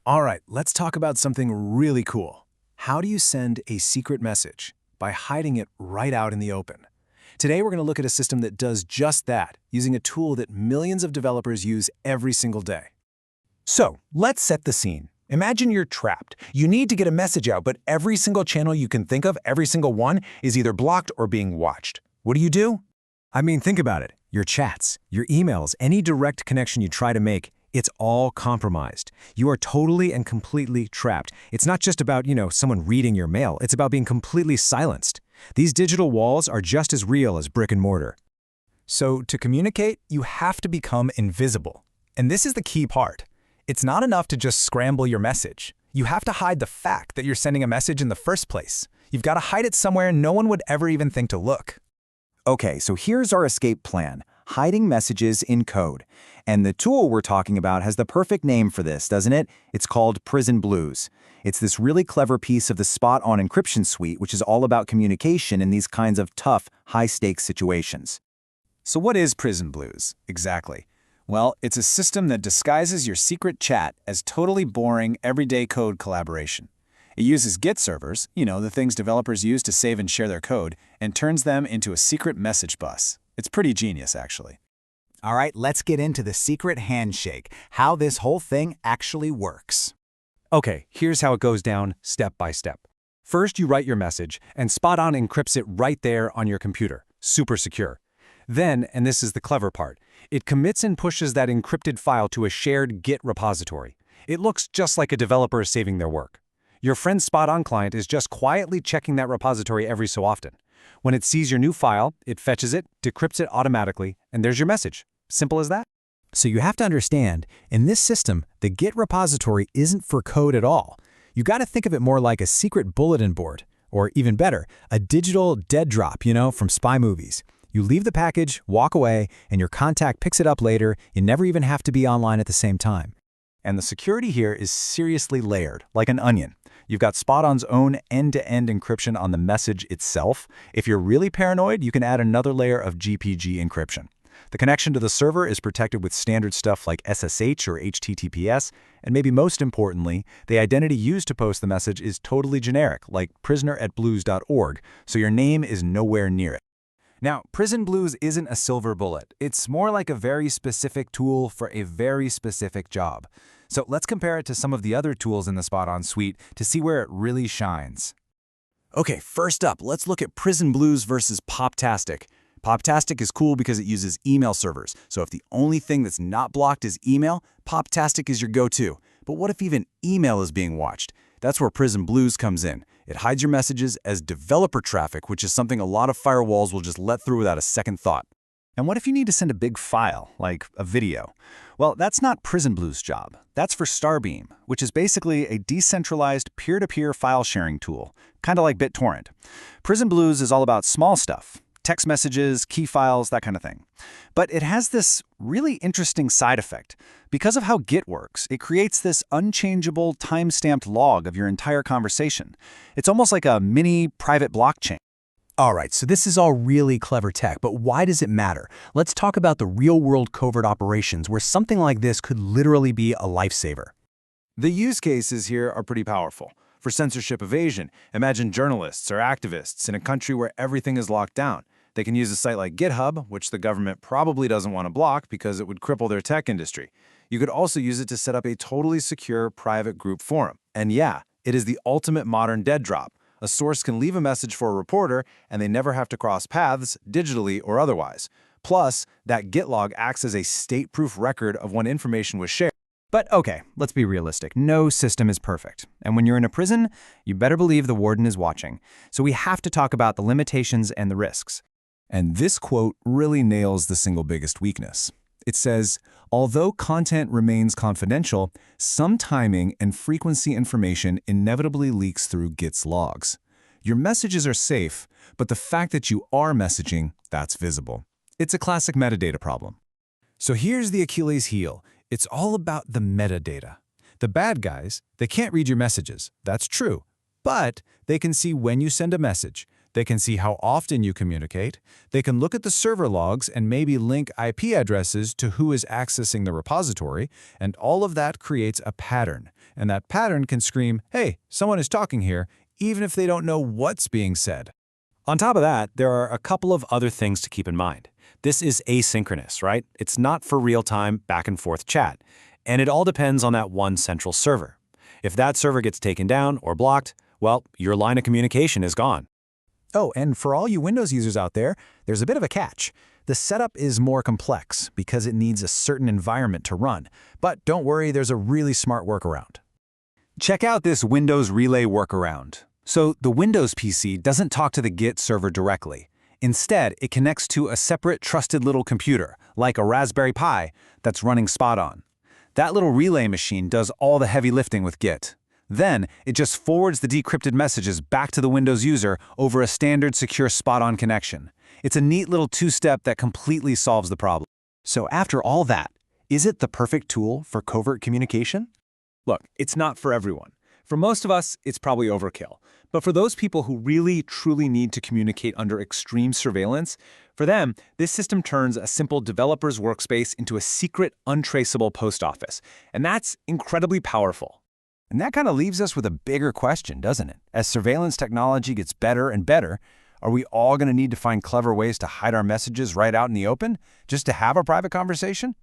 All right, let's talk about something really cool. How do you send a secret message? By hiding it right out in the open. Today, we're going to look at a system that does just that, using a tool that millions of developers use every single day. So, let's set the scene. Imagine you're trapped. You need to get a message out, but every single channel you can think of, every single one, is either blocked or being watched. What do? I mean, think about it. Your chats, your emails, any direct connection you try to make, it's all compromised. You are totally and completely trapped. It's not just about, someone reading your mail. It's about being completely silenced. These digital walls are just as real as brick and mortar. So, to communicate, you have to become invisible. And this is the key part. It's not enough to just scramble your message. You have to hide the fact that you're sending a message in the first place. You've got to hide it somewhere no one would ever even think to look. Okay, so here's our escape plan, hiding messages in code. And the tool we're talking about has the perfect name for this, doesn't it? It's called Prison Blues. It's this really clever piece of the spot-on encryption suite, which is all about communication in these kinds of tough, high-stakes situations. So what is Prison Blues, exactly? Well, it's a system that disguises your secret chat as totally boring, everyday code collaboration. It uses Git servers, the things developers use to save and share their code, and turns them into a secret message bus. It's pretty genius, actually. All right, let's get into the secret handshake, how this whole thing actually works. Okay, here's how it goes down step by step. First, you write your message, and Spot-On encrypts it right there on your computer. Super secure. Then, and this is the clever part, it commits and pushes that encrypted file to a shared Git repository. It looks just like a developer is saving their work. Your friend's Spot-On client is just quietly checking that repository every so often. When it sees your new file, it fetches it, decrypts it automatically, and there's your message. Simple as that. So you have to understand, in this system, the Git repository isn't for code at all. You got to think of it more like a secret bulletin board, or even better, a digital dead drop, from spy movies. You leave the package, walk away, and your contact picks it up later. You never even have to be online at the same time. And the security here is seriously layered, like an onion. You've got Spot-On's own end-to-end encryption on the message itself. If you're really paranoid, you can add another layer of GPG encryption. The connection to the server is protected with standard stuff like SSH or HTTPS, and maybe most importantly, the identity used to post the message is totally generic, like prisoner@blues.org, so your name is nowhere near it. Now, Prison Blues isn't a silver bullet. It's more like a very specific tool for a very specific job. So let's compare it to some of the other tools in the Spot-On suite to see where it really shines. Okay, first up, let's look at Prison Blues versus Poptastic. Poptastic is cool because it uses email servers, so if the only thing that's not blocked is email, Poptastic is your go-to. But what if even email is being watched? That's where Prison Blues comes in. It hides your messages as developer traffic, which is something a lot of firewalls will just let through without a second thought. And what if you need to send a big file, like a video? Well, that's not Prison Blues' job. That's for Starbeam, which is basically a decentralized peer-to-peer file sharing tool, kind of like BitTorrent. Prison Blues is all about small stuff. Text messages, key files, that kind of thing. But it has this really interesting side effect. Because of how Git works, it creates this unchangeable, time-stamped log of your entire conversation. It's almost like a mini private blockchain. All right, so this is all really clever tech, but why does it matter? Let's talk about the real-world covert operations where something like this could literally be a lifesaver. The use cases here are pretty powerful. For censorship evasion, imagine journalists or activists in a country where everything is locked down. They can use a site like GitHub, which the government probably doesn't want to block because it would cripple their tech industry. You could also use it to set up a totally secure private group forum. And yeah, it is the ultimate modern dead drop. A source can leave a message for a reporter, and they never have to cross paths, digitally or otherwise. Plus, that Git log acts as a state-proof record of when information was shared. But okay, let's be realistic. No system is perfect. And when you're in a prison, you better believe the warden is watching. So we have to talk about the limitations and the risks. And this quote really nails the single biggest weakness. It says, although content remains confidential, some timing and frequency information inevitably leaks through Git's logs. Your messages are safe, but the fact that you are messaging, that's visible. It's a classic metadata problem. So here's the Achilles heel. It's all about the metadata. The bad guys, they can't read your messages. That's true. But they can see when you send a message. They can see how often you communicate. They can look at the server logs and maybe link IP addresses to who is accessing the repository, and all of that creates a pattern. And that pattern can scream, "Hey, someone is talking here," even if they don't know what's being said. On top of that, there are a couple of other things to keep in mind. This is asynchronous, right? It's not for real-time back-and-forth chat, and it all depends on that one central server. If that server gets taken down or blocked, well, your line of communication is gone. Oh, and for all you Windows users out there, there's a bit of a catch. The setup is more complex because it needs a certain environment to run. But don't worry, there's a really smart workaround. Check out this Windows Relay workaround. So the Windows PC doesn't talk to the Git server directly. Instead, it connects to a separate trusted little computer, like a Raspberry Pi, that's running Spot on. That little relay machine does all the heavy lifting with Git. Then, it just forwards the decrypted messages back to the Windows user over a standard secure Spot on connection. It's a neat little two-step that completely solves the problem. So after all that, is it the perfect tool for covert communication? Look, it's not for everyone. For most of us, it's probably overkill. But for those people who really, truly need to communicate under extreme surveillance, for them, this system turns a simple developer's workspace into a secret, untraceable post office. And that's incredibly powerful. And that kind of leaves us with a bigger question, doesn't it? As surveillance technology gets better and better, are we all going to need to find clever ways to hide our messages right out in the open, just to have a private conversation?